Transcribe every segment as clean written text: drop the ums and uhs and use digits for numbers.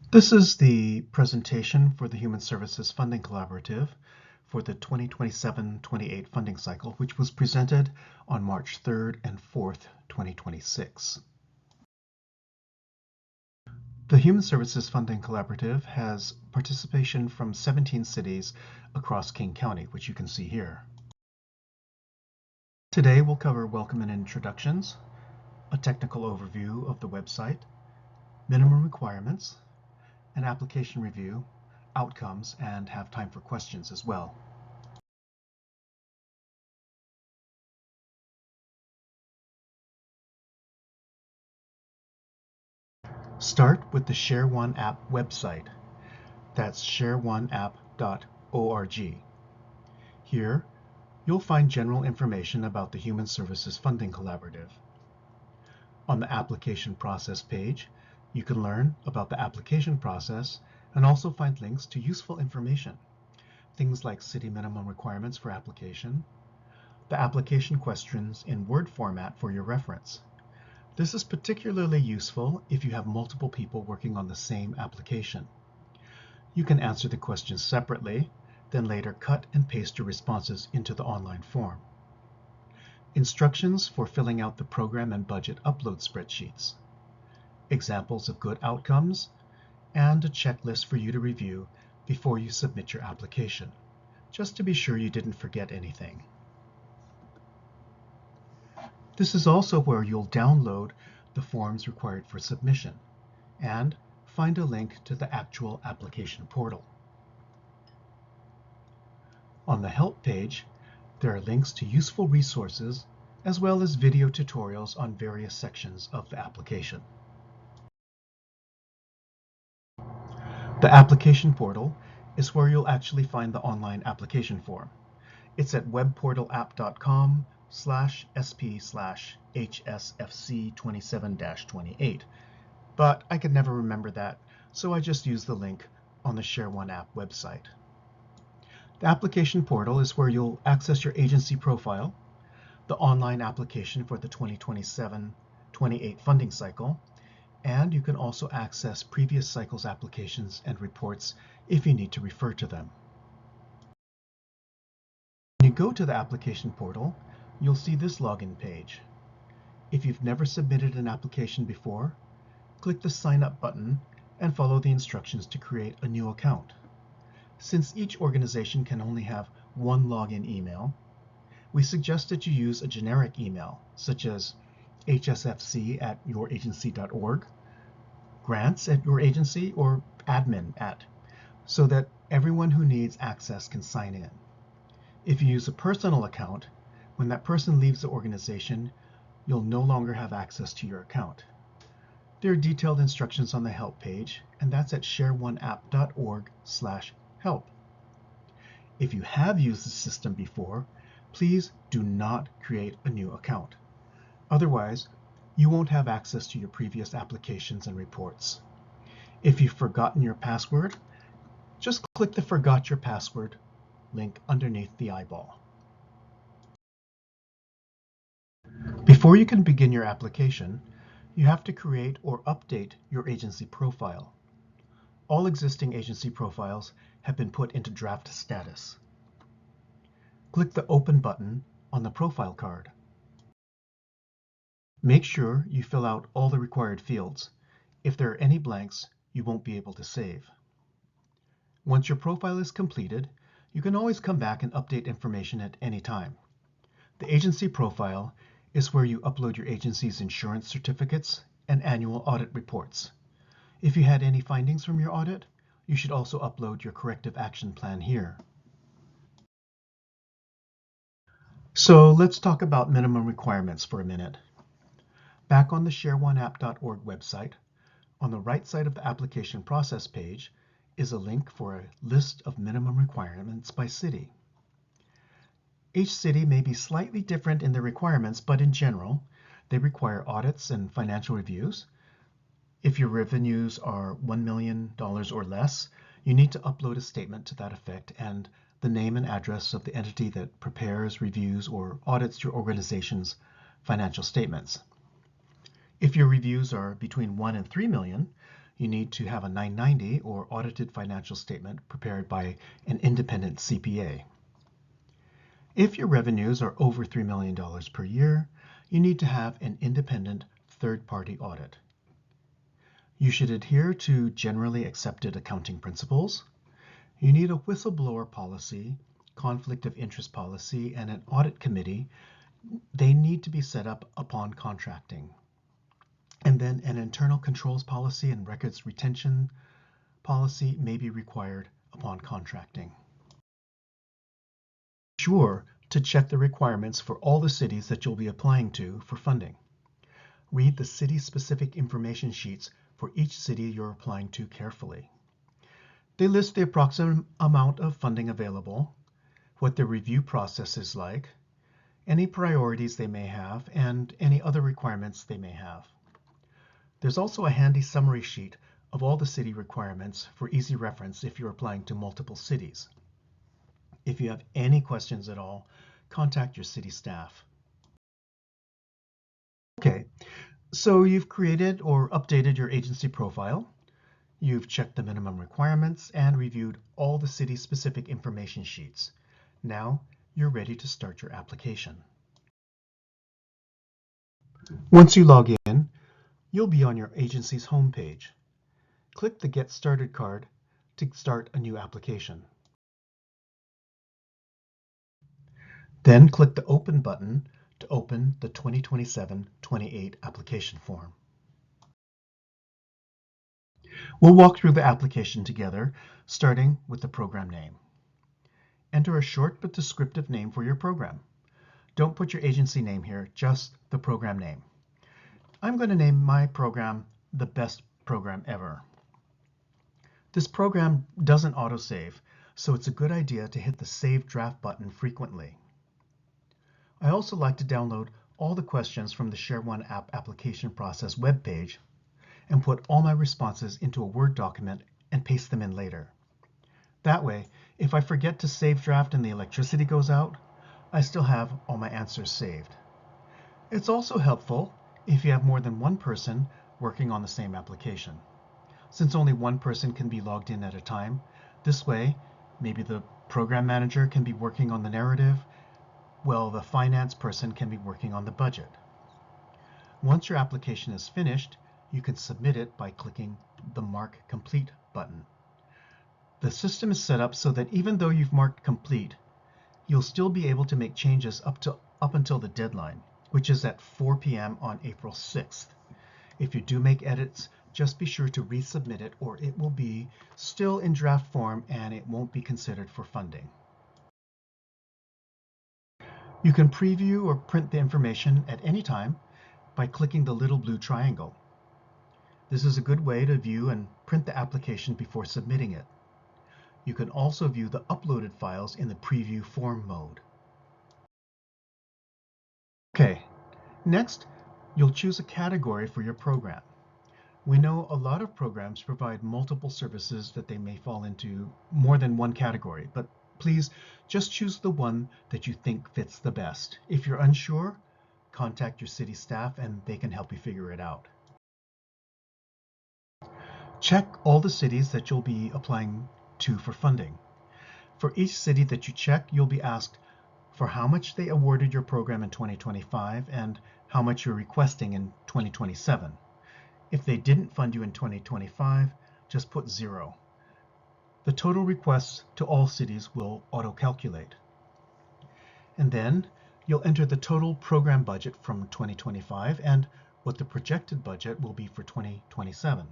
This is the presentation for the Human Services Funding Collaborative for the 2027-28 funding cycle, which was presented on March 3rd and 4th, 2026. The Human Services Funding Collaborative has participation from 17 cities across King County, which you can see here. Today we'll cover welcome and introductions, a technical overview of the website, minimum requirements, an application review, outcomes, and have time for questions as well. Start with the ShareOne app website. That's shareoneapp.org. Here, you'll find general information about the Human Services Funding Collaborative. On the application process page, you can learn about the application process and also find links to useful information. Things like city minimum requirements for application, the application questions in Word format for your reference. This is particularly useful if you have multiple people working on the same application. You can answer the questions separately, then later cut and paste your responses into the online form. Instructions for filling out the program and budget upload spreadsheets. Examples of good outcomes, and a checklist for you to review before you submit your application, just to be sure you didn't forget anything. This is also where you'll download the forms required for submission and find a link to the actual application portal. On the Help page, there are links to useful resources as well as video tutorials on various sections of the application. The application portal is where you'll actually find the online application form. It's at webportal.com/sp/HSFC27-28, but I could never remember that, so I just use the link on the ShareOne app website. The application portal is where you'll access your agency profile, the online application for the 2027-28 funding cycle, and you can also access previous cycles applications and reports if you need to refer to them. When you go to the application portal, you'll see this login page. If you've never submitted an application before, click the Sign Up button and follow the instructions to create a new account. Since each organization can only have one login email, we suggest that you use a generic email, such as hsfc@youragency.org, grants@youragency, or admin@, so that everyone who needs access can sign in. If you use a personal account, when that person leaves the organization, you'll no longer have access to your account. There are detailed instructions on the Help page, and that's at shareoneapp.org/help. If you have used the system before, please do not create a new account. Otherwise, you won't have access to your previous applications and reports. If you've forgotten your password, just click the Forgot Your Password link underneath the eyeball. Before you can begin your application, you have to create or update your agency profile. All existing agency profiles have been put into draft status. Click the Open button on the profile card. Make sure you fill out all the required fields. If there are any blanks, you won't be able to save. Once your profile is completed, you can always come back and update information at any time. The agency profile is where you upload your agency's insurance certificates and annual audit reports. If you had any findings from your audit, you should also upload your corrective action plan here. So let's talk about minimum requirements for a minute. Back on the shareoneapp.org website, on the right side of the application process page is a link for a list of minimum requirements by city. Each city may be slightly different in their requirements, but in general, they require audits and financial reviews. If your revenues are $1 million or less, you need to upload a statement to that effect and the name and address of the entity that prepares, reviews, or audits your organization's financial statements. If your reviews are between 1 and 3 million, you need to have a 990 or audited financial statement prepared by an independent CPA. If your revenues are over $3 million per year, you need to have an independent third-party audit. You should adhere to generally accepted accounting principles. You need a whistleblower policy, conflict of interest policy, and an audit committee. They need to be set up upon contracting. And then an internal controls policy and records retention policy may be required upon contracting. Be sure to check the requirements for all the cities that you'll be applying to for funding. Read the city-specific information sheets for each city you're applying to carefully. They list the approximate amount of funding available, what the review process is like, any priorities they may have, and any other requirements they may have. There's also a handy summary sheet of all the city requirements for easy reference if you're applying to multiple cities. If you have any questions at all, contact your city staff. Okay, so you've created or updated your agency profile. You've checked the minimum requirements and reviewed all the city-specific information sheets. Now you're ready to start your application. Once you log in, you'll be on your agency's homepage. Click the Get Started card to start a new application. Then click the Open button to open the 2027-28 application form. We'll walk through the application together, starting with the program name. Enter a short but descriptive name for your program. Don't put your agency name here, just the program name. I'm going to name my program The Best Program Ever. This program doesn't autosave, so it's a good idea to hit the Save Draft button frequently. I also like to download all the questions from the ShareOne app application process webpage and put all my responses into a Word document and paste them in later. That way, if I forget to save draft and the electricity goes out, I still have all my answers saved. It's also helpful if you have more than one person working on the same application. Since only one person can be logged in at a time, this way, maybe the program manager can be working on the narrative, while the finance person can be working on the budget. Once your application is finished, you can submit it by clicking the Mark Complete button. The system is set up so that even though you've marked complete, you'll still be able to make changes up until the deadline, which is at 4 p.m. on April 6th. If you do make edits, just be sure to resubmit it or it will be still in draft form and it won't be considered for funding. You can preview or print the information at any time by clicking the little blue triangle. This is a good way to view and print the application before submitting it. You can also view the uploaded files in the preview form mode. Okay, next, you'll choose a category for your program. We know a lot of programs provide multiple services that they may fall into more than one category, but please just choose the one that you think fits the best. If you're unsure, contact your city staff and they can help you figure it out. Check all the cities that you'll be applying to for funding. For each city that you check, you'll be asked for how much they awarded your program in 2025 and how much you're requesting in 2027. If they didn't fund you in 2025, just put 0. The total requests to all cities will auto-calculate. And then you'll enter the total program budget from 2025 and what the projected budget will be for 2027.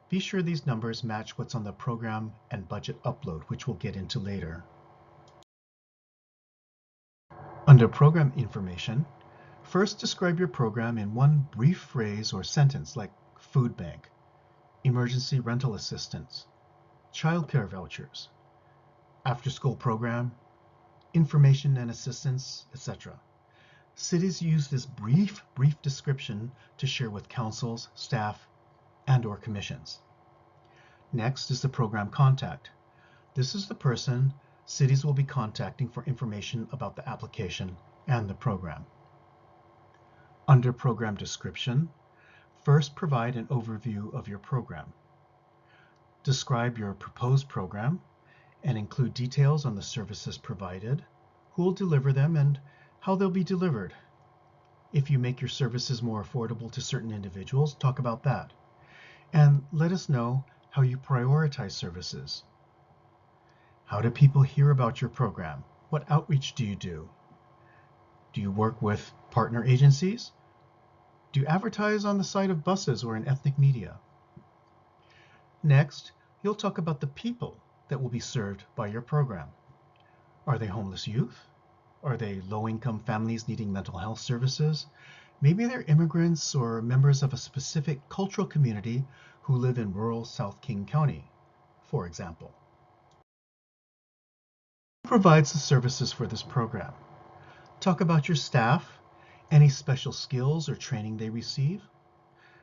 Be sure these numbers match what's on the program and budget upload, which we'll get into later. Under Program Information, first describe your program in one brief phrase or sentence like food bank, emergency rental assistance, childcare vouchers, after-school program, information and assistance, etc. Cities use this brief description to share with councils, staff, and/or commissions. Next is the program contact. This is the person cities will be contacting for information about the application and the program. Under Program Description, First, provide an overview of your program. Describe your proposed program and include details on the services provided, who will deliver them, and how they'll be delivered. If you make your services more affordable to certain individuals, talk about that. And let us know how you prioritize services. How do people hear about your program? What outreach do you do? Do you work with partner agencies? Do you advertise on the side of buses or in ethnic media? Next, you'll talk about the people that will be served by your program. Are they homeless youth? Are they low-income families needing mental health services? Maybe they're immigrants or members of a specific cultural community who live in rural South King County, for example. Who provides the services for this program? Talk about your staff, any special skills or training they receive.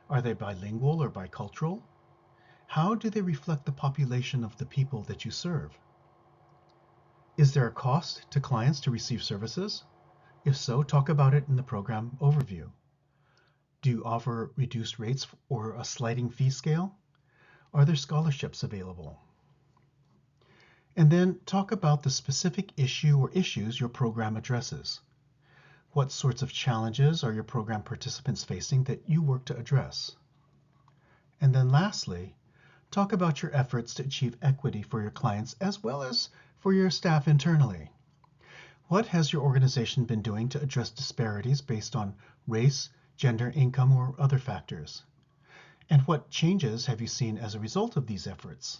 Are they bilingual or bicultural? How do they reflect the population of the people that you serve? Is there a cost to clients to receive services? If so, talk about it in the program overview. Do you offer reduced rates or a sliding fee scale? Are there scholarships available? And then talk about the specific issue or issues your program addresses. What sorts of challenges are your program participants facing that you work to address? And then lastly, talk about your efforts to achieve equity for your clients as well as for your staff internally. What has your organization been doing to address disparities based on race, gender, income, or other factors? And what changes have you seen as a result of these efforts?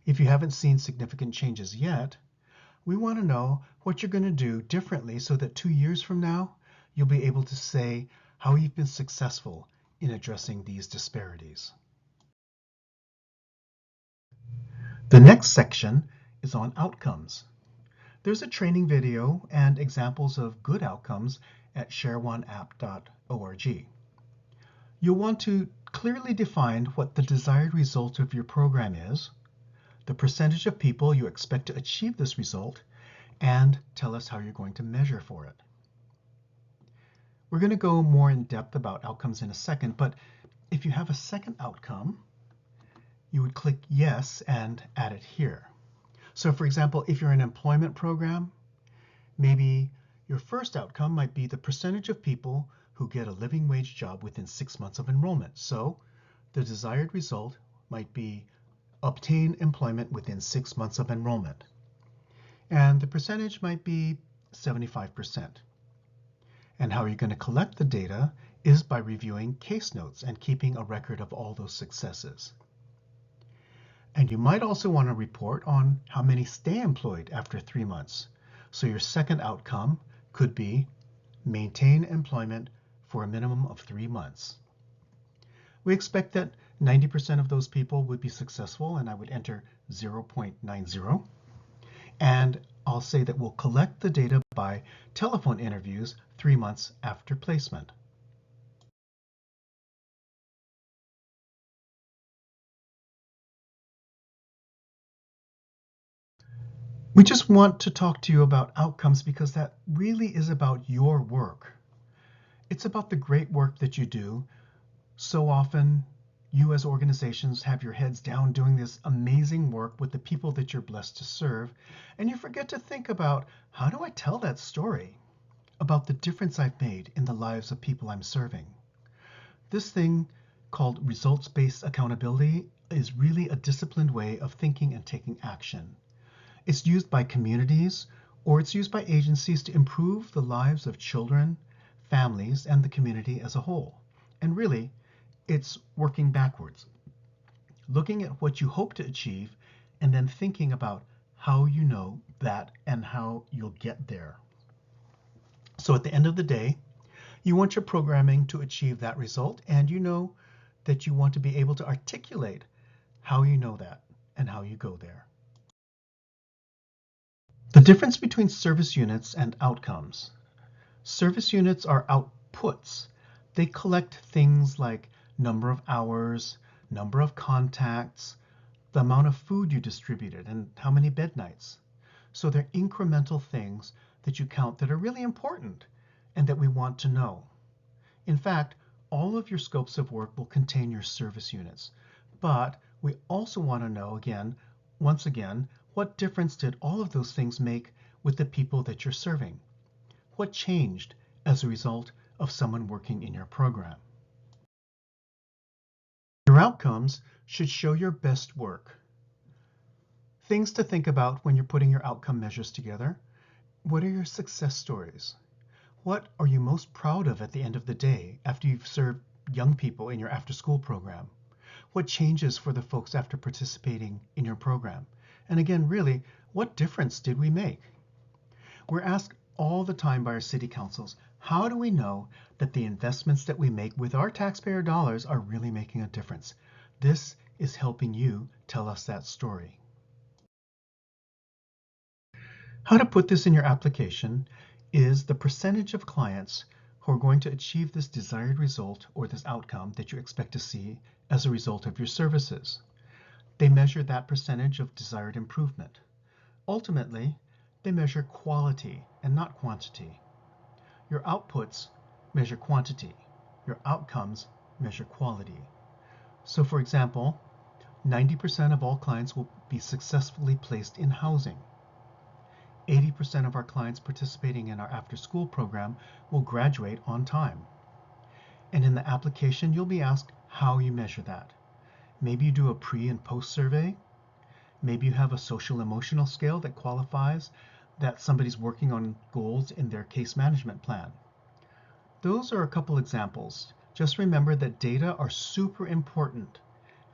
If you haven't seen significant changes yet, we want to know what you're going to do differently so that 2 years from now, you'll be able to say how you've been successful in addressing these disparities. The next section is on outcomes. There's a training video and examples of good outcomes at shareoneapp.org. You'll want to clearly define what the desired result of your program is, the percentage of people you expect to achieve this result, and tell us how you're going to measure for it. We're going to go more in depth about outcomes in a second, but if you have a second outcome, you would click yes and add it here. So for example, if you're in an employment program, maybe your first outcome might be the percentage of people who get a living wage job within 6 months of enrollment. So the desired result might be obtain employment within 6 months of enrollment. And the percentage might be 75%. And how you're going to collect the data is by reviewing case notes and keeping a record of all those successes. And you might also want to report on how many stay employed after 3 months. So your second outcome could be maintain employment for a minimum of 3 months. We expect that 90% of those people would be successful, and I would enter 0.90. And I'll say that we'll collect the data by telephone interviews 3 months after placement. We just want to talk to you about outcomes because that really is about your work. It's about the great work that you do. So often, you as organizations have your heads down doing this amazing work with the people that you're blessed to serve, and you forget to think about, how do I tell that story about the difference I've made in the lives of people I'm serving? This thing called results-based accountability is really a disciplined way of thinking and taking action. It's used by communities, or it's used by agencies to improve the lives of children, families, and the community as a whole. And really, it's working backwards, looking at what you hope to achieve, and then thinking about how you know that and how you'll get there. So at the end of the day, you want your programming to achieve that result, and you know that you want to be able to articulate how you know that and how you go there. The difference between service units and outcomes. Service units are outputs. They collect things like number of hours, number of contacts, the amount of food you distributed, and how many bed nights. So they're incremental things that you count that are really important and that we want to know. In fact, all of your scopes of work will contain your service units, but we also want to know once again, what difference did all of those things make with the people that you're serving? What changed as a result of someone working in your program? Your outcomes should show your best work. Things to think about when you're putting your outcome measures together. What are your success stories? What are you most proud of at the end of the day after you've served young people in your after-school program? What changes for the folks after participating in your program? And again, really, what difference did we make? We're asked all the time by our city councils, how do we know that the investments that we make with our taxpayer dollars are really making a difference? This is helping you tell us that story. How to put this in your application is the percentage of clients who are going to achieve this desired result or this outcome that you expect to see as a result of your services. They measure that percentage of desired improvement. Ultimately, they measure quality and not quantity. Your outputs measure quantity. Your outcomes measure quality. So for example, 90% of all clients will be successfully placed in housing. 80% of our clients participating in our after-school program will graduate on time. And in the application, you'll be asked how you measure that. Maybe you do a pre and post survey. Maybe you have a social emotional scale that qualifies that somebody's working on goals in their case management plan. Those are a couple examples. Just remember that data are super important,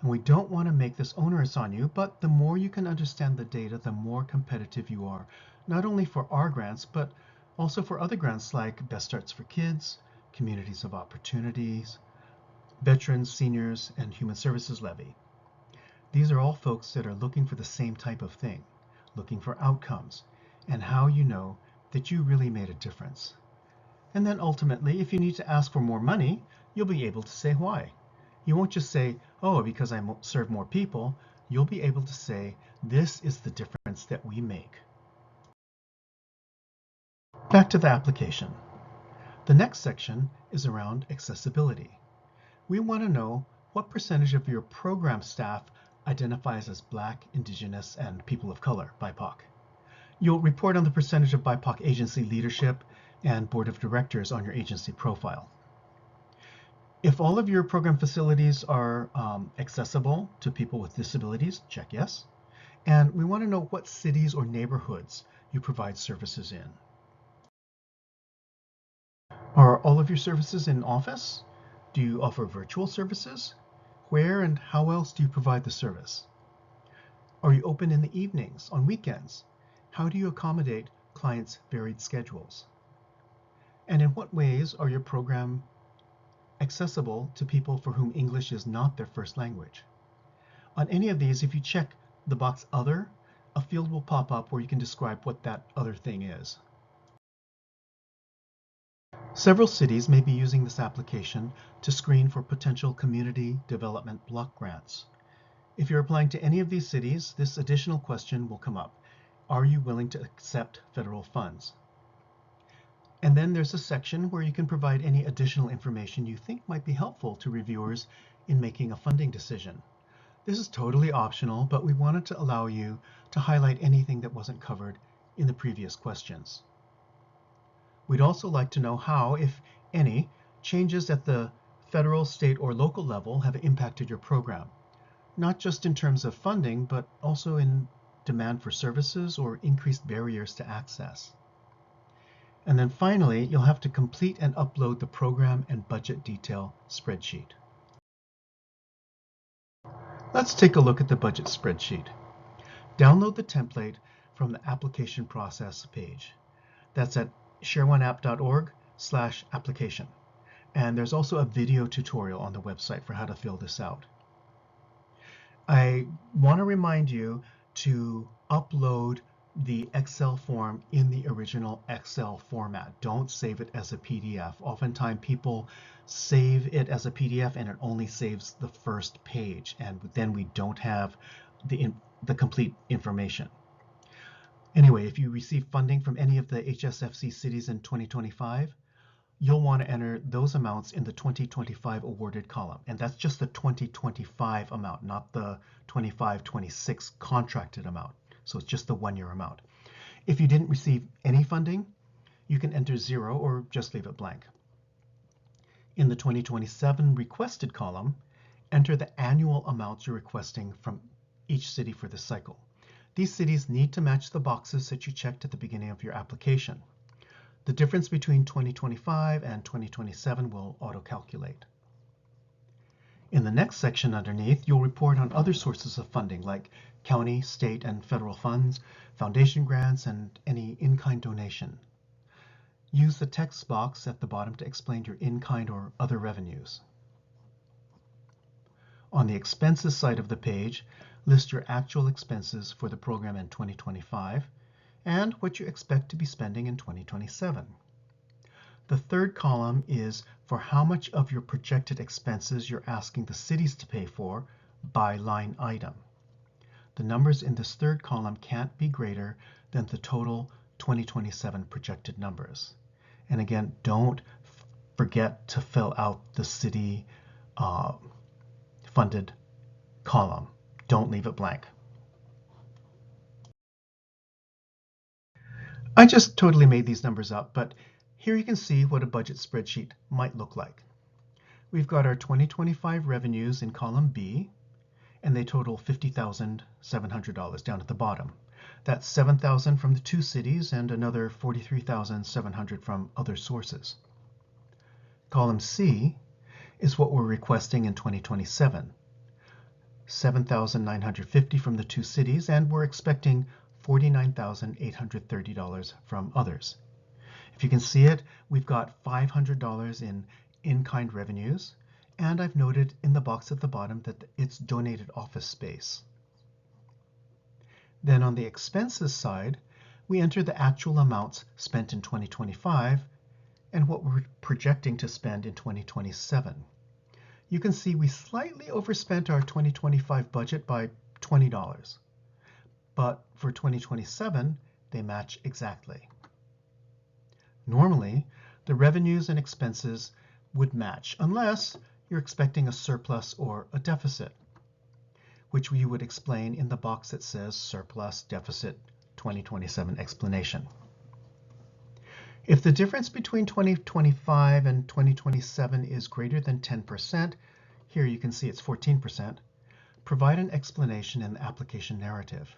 and we don't want to make this onerous on you, but the more you can understand the data, the more competitive you are, not only for our grants, but also for other grants like Best Starts for Kids, Communities of Opportunities, Veterans, Seniors, and Human Services Levy. These are all folks that are looking for the same type of thing, looking for outcomes, and how you know that you really made a difference. And then ultimately, if you need to ask for more money, you'll be able to say why. You won't just say, oh, because I serve more people. You'll be able to say, this is the difference that we make. Back to the application. The next section is around accessibility. We want to know what percentage of your program staff identifies as Black, Indigenous, and people of color, BIPOC. You'll report on the percentage of BIPOC agency leadership and board of directors on your agency profile. If all of your program facilities are accessible to people with disabilities, check yes. And we want to know what cities or neighborhoods you provide services in. Are all of your services in office? Do you offer virtual services? Where and how else do you provide the service? Are you open in the evenings, on weekends? How do you accommodate clients' varied schedules? And in what ways are your program accessible to people for whom English is not their first language? On any of these, if you check the box Other, a field will pop up where you can describe what that other thing is. Several cities may be using this application to screen for potential community development block grants. If you're applying to any of these cities, this additional question will come up. Are you willing to accept federal funds? And then there's a section where you can provide any additional information you think might be helpful to reviewers in making a funding decision. This is totally optional, but we wanted to allow you to highlight anything that wasn't covered in the previous questions. We'd also like to know how, if any, changes at the federal, state, or local level have impacted your program, not just in terms of funding, but also in demand for services or increased barriers to access. And then finally, you'll have to complete and upload the program and budget detail spreadsheet. Let's take a look at the budget spreadsheet. Download the template from the application process page. That's at shareoneapp.org/application. And there's also a video tutorial on the website for how to fill this out. I want to remind you to upload the Excel form in the original Excel format. Don't save it as a PDF. Oftentimes people save it as a PDF and it only saves the first page, and then we don't have the complete information. Anyway, if you receive funding from any of the HSFC cities in 2025, you'll want to enter those amounts in the 2025 awarded column. And that's just the 2025 amount, not the 25-26 contracted amount. So it's just the 1-year amount. If you didn't receive any funding, you can enter 0 or just leave it blank. In the 2027 requested column, enter the annual amounts you're requesting from each city for this cycle. These cities need to match the boxes that you checked at the beginning of your application. The difference between 2025 and 2027 will auto-calculate. In the next section underneath, you'll report on other sources of funding like county, state, and federal funds, foundation grants, and any in-kind donation. Use the text box at the bottom to explain your in-kind or other revenues. On the expenses side of the page, list your actual expenses for the program in 2025 and what you expect to be spending in 2027. The third column is for how much of your projected expenses you're asking the cities to pay for by line item. The numbers in this third column can't be greater than the total 2027 projected numbers. And again, don't forget to fill out the city funded column. Don't leave it blank. I just totally made these numbers up, but here you can see what a budget spreadsheet might look like. We've got our 2025 revenues in column B, and they total $50,700 down at the bottom. That's $7,000 from the 2 cities and another $43,700 from other sources. Column C is what we're requesting in 2027. $7,950 from the 2 cities, and we're expecting $49,830 from others. If you can see it, we've got $500 in in-kind revenues, and I've noted in the box at the bottom that it's donated office space. Then on the expenses side, we enter the actual amounts spent in 2025 and what we're projecting to spend in 2027. You can see we slightly overspent our 2025 budget by $20, but for 2027, they match exactly. Normally, the revenues and expenses would match unless you're expecting a surplus or a deficit, which we would explain in the box that says Surplus Deficit 2027 Explanation. If the difference between 2025 and 2027 is greater than 10%, here you can see it's 14%, provide an explanation in the application narrative.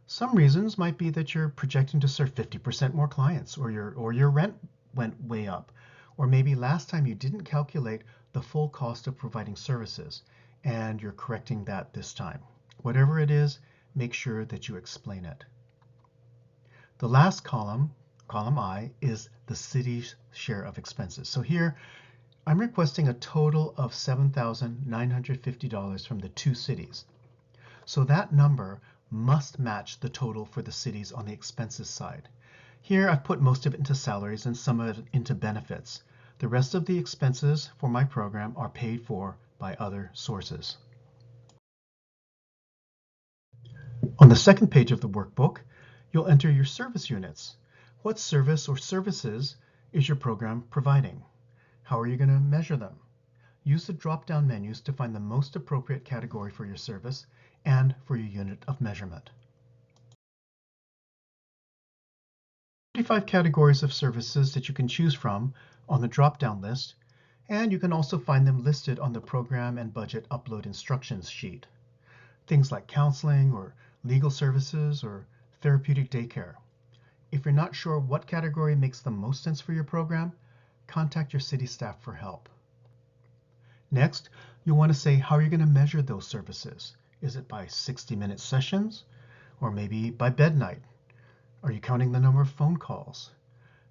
Some reasons might be that you're projecting to serve 50% more clients, or your rent went way up, or maybe last time you didn't calculate the full cost of providing services, and you're correcting that this time. Whatever it is, make sure that you explain it. The last column, column I, is the city's share of expenses. So here, I'm requesting a total of $7,950 from the 2 cities. So that number must match the total for the cities on the expenses side. Here I've put most of it into salaries and some of it into benefits. The rest of the expenses for my program are paid for by other sources. On the second page of the workbook, you'll enter your service units. What service or services is your program providing? How are you going to measure them? Use the drop-down menus to find the most appropriate category for your service and for your unit of measurement. 35 categories of services that you can choose from on the drop-down list, and you can also find them listed on the program and budget upload instructions sheet. Things like counseling or legal services or therapeutic daycare. If you're not sure what category makes the most sense for your program, contact your city staff for help. Next, you'll want to say how you're going to measure those services. Is it by 60-minute sessions, or maybe by bed night? Are you counting the number of phone calls?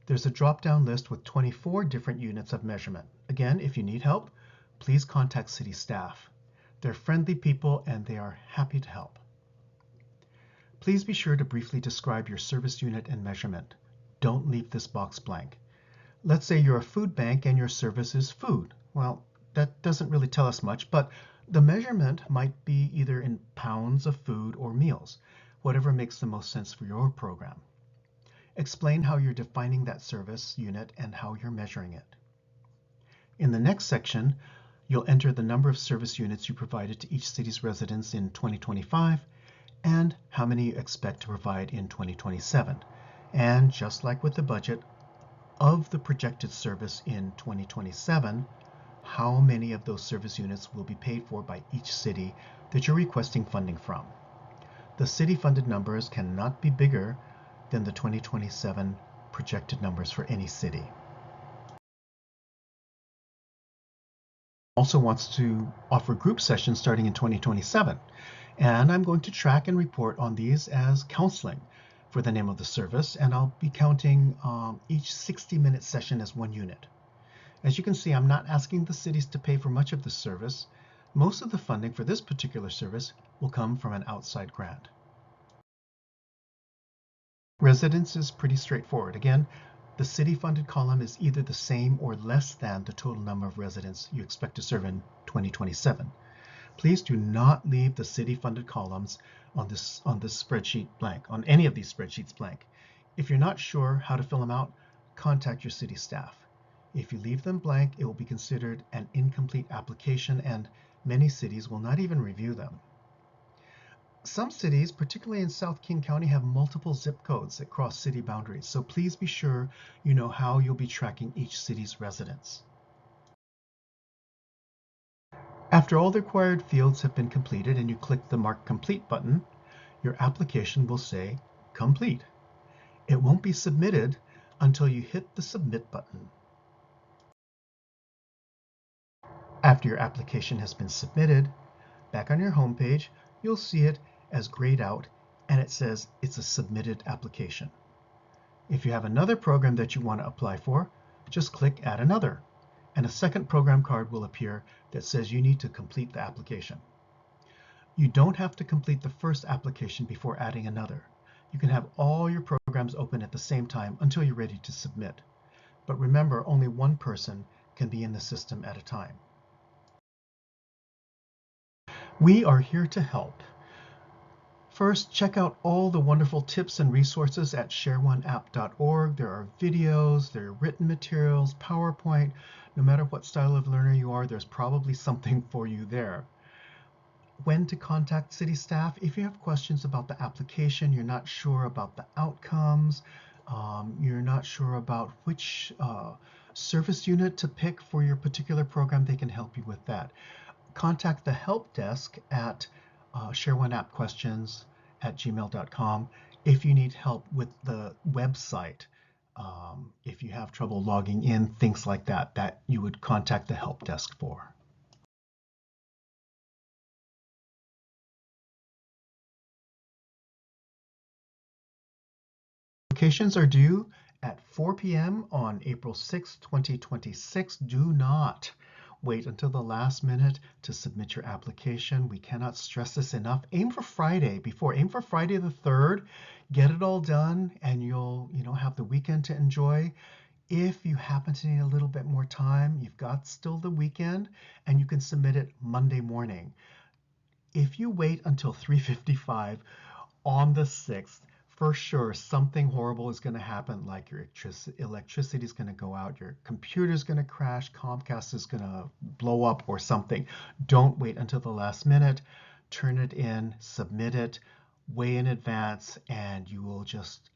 There's a drop-down list with 24 different units of measurement. Again, if you need help, please contact city staff. They're friendly people and they are happy to help. Please be sure to briefly describe your service unit and measurement. Don't leave this box blank. Let's say you're a food bank and your service is food. Well, that doesn't really tell us much, but the measurement might be either in pounds of food or meals, whatever makes the most sense for your program. explain how you're defining that service unit and how you're measuring it. In the next section, you'll enter the number of service units you provided to each city's residents in 2025 and how many you expect to provide in 2027. And just like with the budget, of the projected service in 2027, how many of those service units will be paid for by each city that you're requesting funding from. The city-funded numbers cannot be bigger than the 2027 projected numbers for any city. Also wants to offer group sessions starting in 2027, and I'm going to track and report on these as counseling for the name of the service, and I'll be counting each 60-minute session as one unit. As you can see, I'm not asking the cities to pay for much of the service. Most of the funding for this particular service will come from an outside grant. Residents is pretty straightforward. Again, the city-funded column is either the same or less than the total number of residents you expect to serve in 2027. Please do not leave the city-funded columns on this spreadsheet blank, on any of these spreadsheets blank. If you're not sure how to fill them out, contact your city staff. If you leave them blank, it will be considered an incomplete application, and many cities will not even review them. Some cities, particularly in South King County, have multiple zip codes that cross city boundaries, so please be sure you know how you'll be tracking each city's residents. After all the required fields have been completed and you click the Mark Complete button, your application will say Complete. It won't be submitted until you hit the Submit button. After your application has been submitted, back on your home page, you'll see it as grayed out and it says it's a submitted application. If you have another program that you want to apply for, just click Add Another, and a second program card will appear that says you need to complete the application. You don't have to complete the first application before adding another. You can have all your programs open at the same time until you're ready to submit. But remember, only one person can be in the system at a time. We are here to help. First, check out all the wonderful tips and resources at shareoneapp.org. There are videos, there are written materials, PowerPoint. No matter what style of learner you are, there's probably something for you there. When to contact city staff. If you have questions about the application, you're not sure about the outcomes, you're not sure about which service unit to pick for your particular program, they can help you with that. Contact the help desk at shareoneappquestions@gmail.com if you need help with the website. If you have trouble logging in, things like that, that you would contact the help desk for. Applications are due at 4 p.m. on April 6, 2026. Do not wait until the last minute to submit your application. We cannot stress this enough. Aim for Friday before. Aim for Friday the 3rd. Get it all done and you'll have the weekend to enjoy. If you happen to need a little bit more time, you've got still the weekend and you can submit it Monday morning. If you wait until 3:55 on the 6th, for sure something horrible is going to happen, like your electricity is going to go out, your computer is going to crash, Comcast is going to blow up or something. Don't wait until the last minute. Turn it in, submit it way in advance, and you will just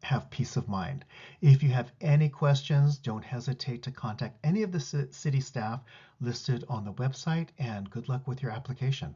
have peace of mind. If you have any questions, don't hesitate to contact any of the city staff listed on the website, and good luck with your application.